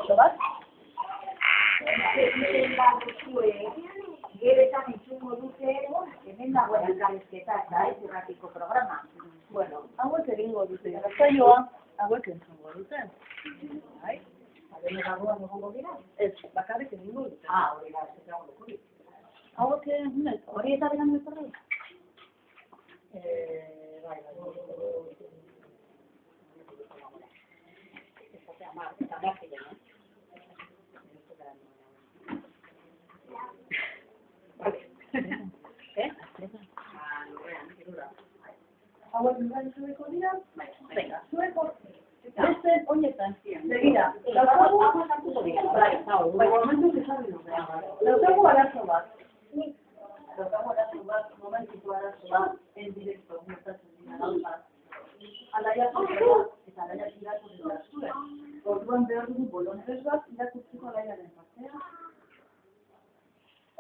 arazo bat. Geretan entzungo dute, hemen dagoen elkarrizketa eta ez irratiko programa. Bueno, hauek egingo dute, saioa, hauek entzungo dute. Bai? Adene barruan egongo dira? Ez, bakarrik egingo dute. Hori da, ez dago lekurik. Hauek, Hori eta beran dut horrela? Bai. Hauek zueko dira? Venga, zueko. Beste honetan. Begira, daukagu arazo bat. Momentiko arazo bat, en directo, gertatzen dira gauzak. Alaia eta alaia irakurri da zuen. Orduan behar dugu bolondrez bat irakurtzeko alaiaren partea.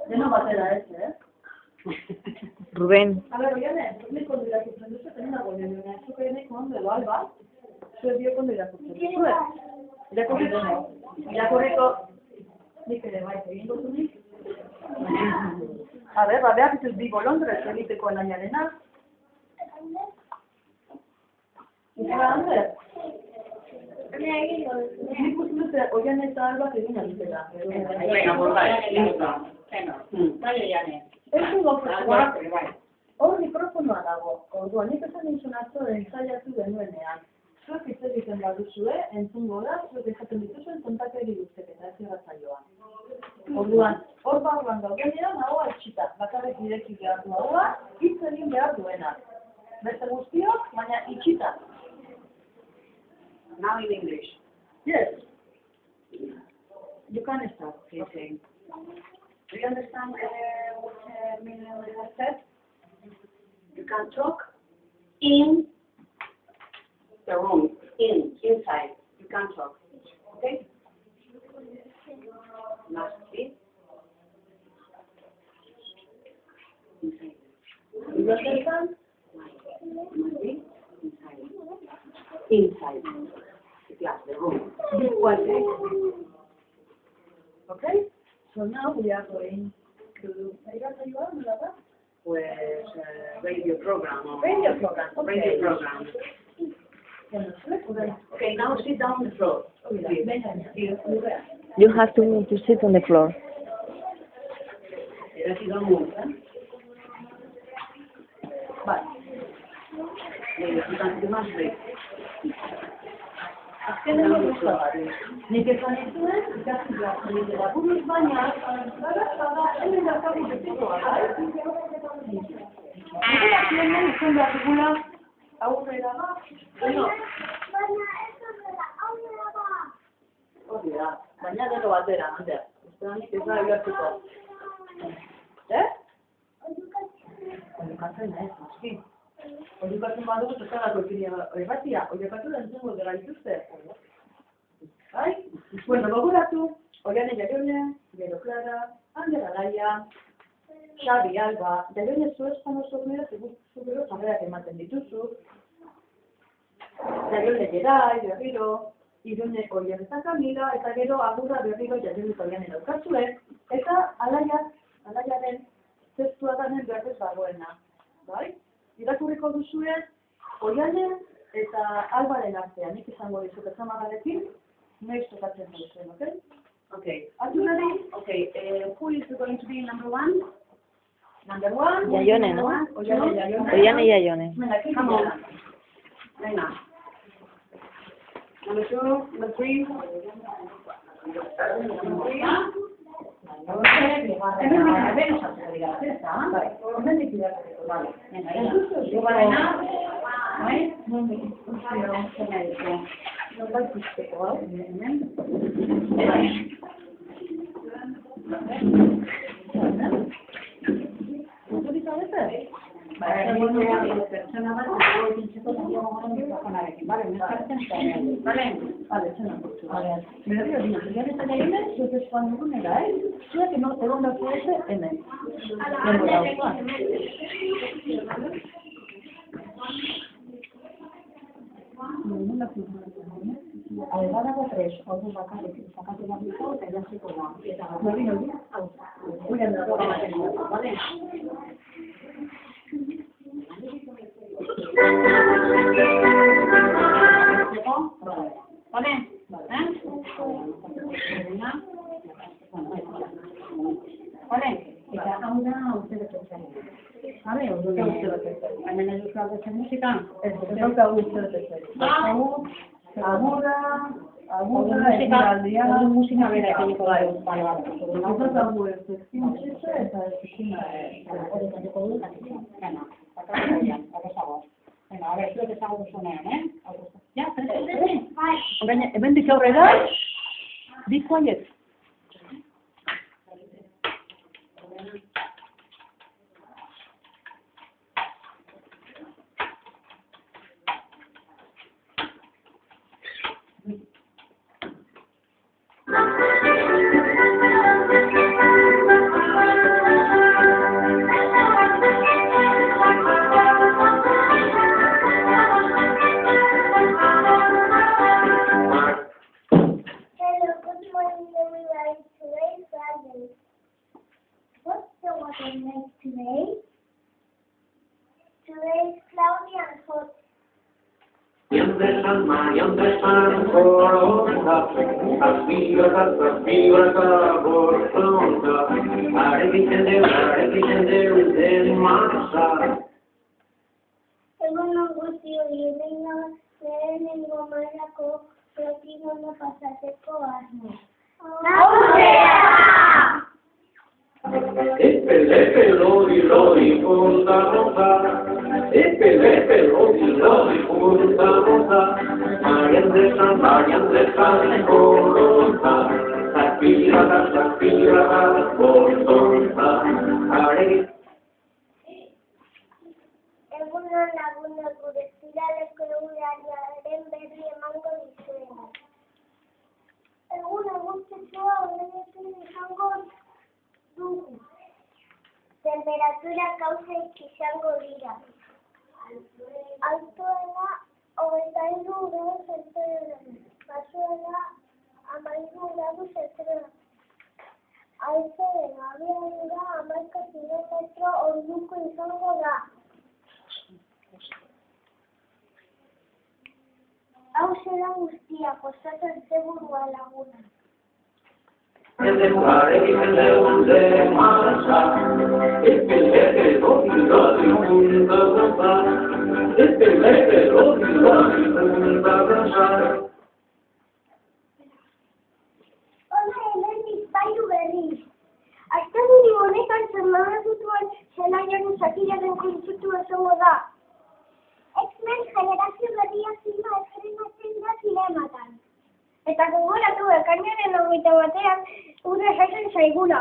Deno batera ez, Rubén. A ver, oiane, nik ondo irakurtzen duzu, eta nina goien duna, zuke neko ondo edo alba, zuen biok ondo irakurtzen duzu, Irakurriko, nik ere bai, egingo zunik. A ver, behar dituz bi bolondrez egiteko alaiarena. Eta Ander? Nik uste dute, oian eta albak egin aldera. Ez du gauzakoak, hor mikrofonoa dago. Orduan, nik esan nintzen atzo ensaiatu genuenean. Zuek hitz egiten baduzue, entzungo da, zuek esaten dituzuen kontakeri guzteketa, ez irratzaioan. Orduan, hor barruan gaudenean, ahoa etxita, bakarrik ireki behar du ahoa, hitz egin behar duena. Beste guztiok, baina itxita. Now in English. Yes. You can start, saying. Do you understand what Miriam has said? You can talk in the room, inside. You can talk. Okay? Must be inside. You understand? Must be inside. Inside. Yeah, the room. Okay? So now we are going to Pues radio program. radio program. Radio program. Okay, now sit down on the floor. You have to sit on the floor. Era si don't move, Vale. Azkeneko gauza bat. Nik esan dituen, ikasi behar zenitela buruz, baina, hemen daukagu betikoa, bai? Gura zienen izan behar dugula aurrera bat. Bueno. Hori da, baina gero batera, Ander. Nik ez da egertuko. Oiukatzen ez, noski. Oiukatzen badugu zezagako ekiria erratia, oiukatu da entzungo gara dituzte. Bai? Bueno, gogoratu, Oiane Jaione, gero Clara, Ander Alaia, Xabi Alba, Jaione zu espano zornera zu gero jarreak ematen dituzu. Jaione Gerai, berriro, Irune Oier eta Kamila, eta gero agurra berriro Jaione Oiane daukazue, eta Alaiaren testua danen berdez dagoena. Bai? Irakurriko duzue, Oiane eta Albaren artean, nik izango dizut ezamagarekin, noiz tokatzen duzuen, ok? Okay. Are you ready? Okay, who is going to be number one? Number one. Jaione, no? Oiane Jaione. Come on. Venga. Number two, number three. Badago tres, ordu bakarrik zakatu behar ditu eta jasiko da. Eta Nori, hau, Uian dago ematen dugu, bale? Bale? Bale? Eta hau da urtebetetzen. Bale, urtebetetzen. Hemen ez duzua betzen musika? Ez daukagu urtebetetzen. Agurra, ekialdia, musika bera ekoniko da. Bale, ez daukagu ezin txetxe eta ezin hori kantiko du, bueno, a ver, zuek ezagutu zuenean, Ja, preste. Orain, hemendik aurrera, be quiet. Siempre San Corona, aspira borronda, arekitzen masa. Egun guztioi lehenengo mailako protikono pasateko asmo. Epe, lodi, punta rosa. Epe, lodi, punta rosa. Marian de San Corona, aspira borronda, Egunon lagunak gure ziraleko egunariaren berri emango dizuegu. Egun eguzkitzua horrenekin izango dugu. Temperatura kauzeik izango dira. Altuena 23 gradu zentigrado. Basuena 13 gradu zentigrado. Haizeen abiadura 11 kilometro orduko izango da. Hau zera guztia, kostatzen zeburua laguna. Arekitzen masa. Epe, lodi, punta rosa. Epe, lodi, punta rosa. Hona hemen bizpailu berri. Asteburu honetan zerlagatutuen zelaiaren satiraren kontzutu esango da. X-Men generazio berria filma estrenatzen da zinematan. Eta gogoratu ekainaren 21 ura jaisen zaigula.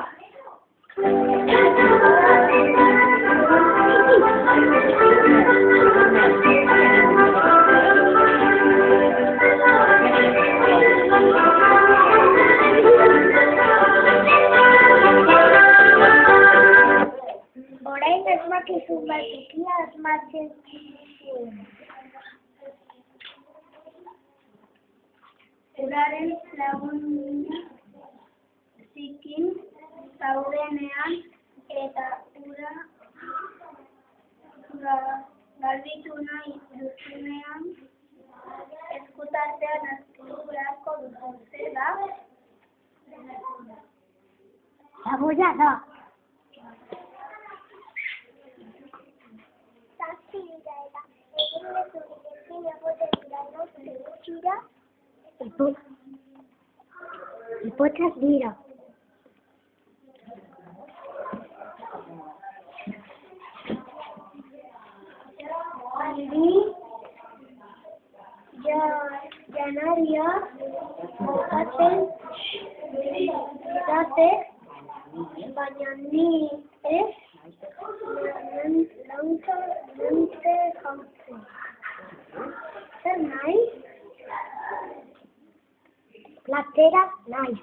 Orain asmakizun bat ekia asmatzen zuen. Uraren lagunak zikin zaudenean eta ura garbitu nahi duzunean eskutartean hartu beharko duzu da. Zaboia da. Zazpira eta egin lezurekin egoten dira noze gutxira. Hipotzak dira. Aldi, janaria, bokatzen, date, baina ni ez, launtza jautzen. Zer nahi? Platera nahi.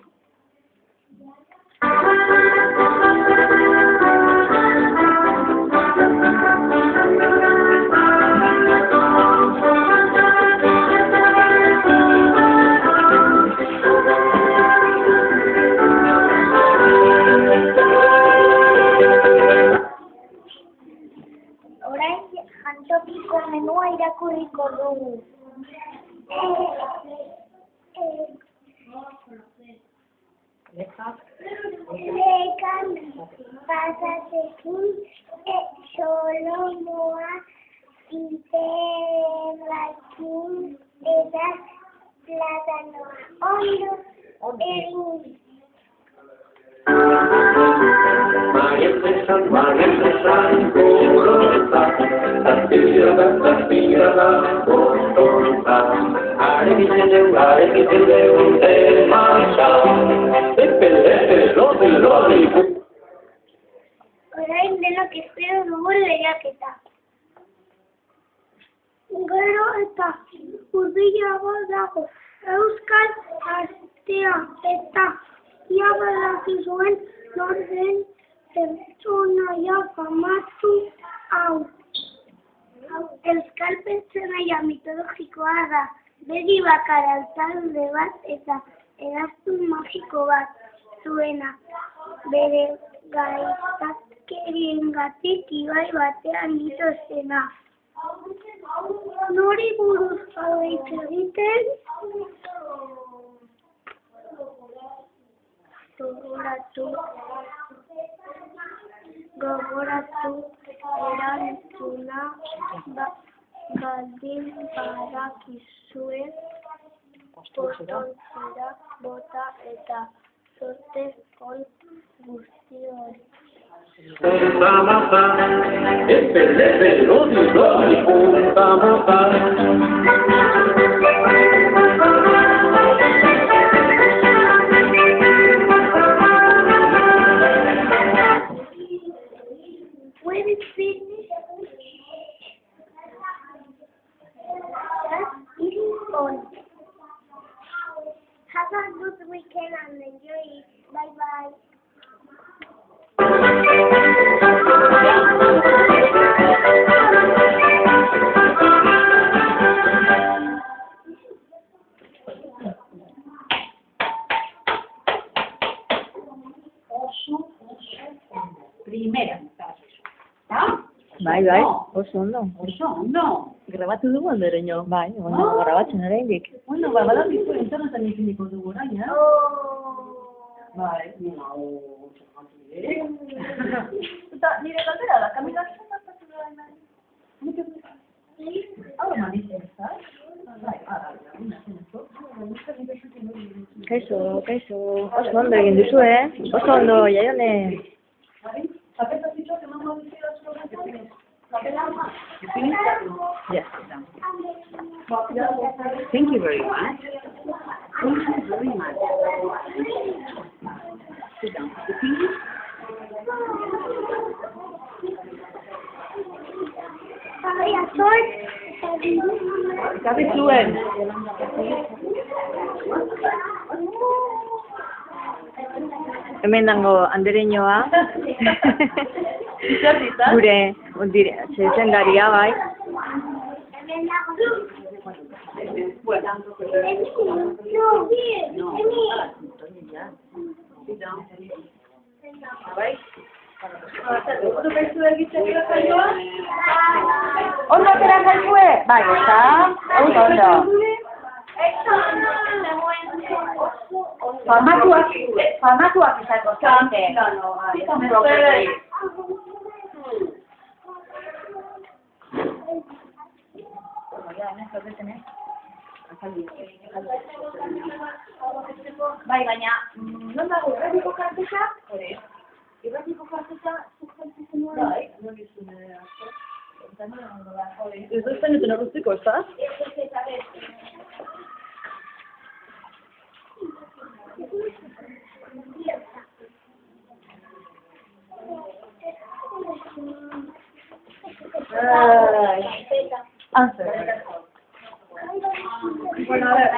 Lekan pasatekin Solomoa ziterakin eta platanoa ondo egin. Marepesan gorota, zazpira gorota, arekitzen deun demasa, lepe, lodi. Orain denok espero dugu lehiaketa. Gero eta hurbilago dago Euskal Astea eta ia badakizuen nor den pertsonaia famatu hau. Euskal pertsonaia mitologikoa da, begi bakar talde bat eta eraztun magiko bat zuena. Bere gaiztakeriengatik ibai batean ito zena. Nori buruz hitz egiten? Gogoratu erantzuna baldin badakizue postontzira bota eta zorte on guztioi. Punta mata, lepe, lodi, punta mata. Puedes finish. That is all. Have a good weekend and enjoy it. Bye bye. Primera. Bai, oso ondo. Grabatu dugu andereño. Bai, ondo grabatzen oraindik. Bueno, badakizu internetan ipiniko dugu orain, eh? Bai, eta nire galdera da, kaminatzen hartatu da orain. Hau manitzen, ezta? Bai, Kaixo, oso ondo egin duzu, oso ondo, Jaione. Yes. Thank you very much. Sit down. Gabe zuen. Hemen dango andereñoa. Gure zezendaria bai. Ondo atera zaizue? Bai, eta ondo. Famatuak izango zarete. Bai, baina, non dago, irratiko karteza? Irratiko karteza, zuzentzen zenuen? Bai, non izun asko. Ez da izan erruztiko, ez da? Answer. Bueno, a ver.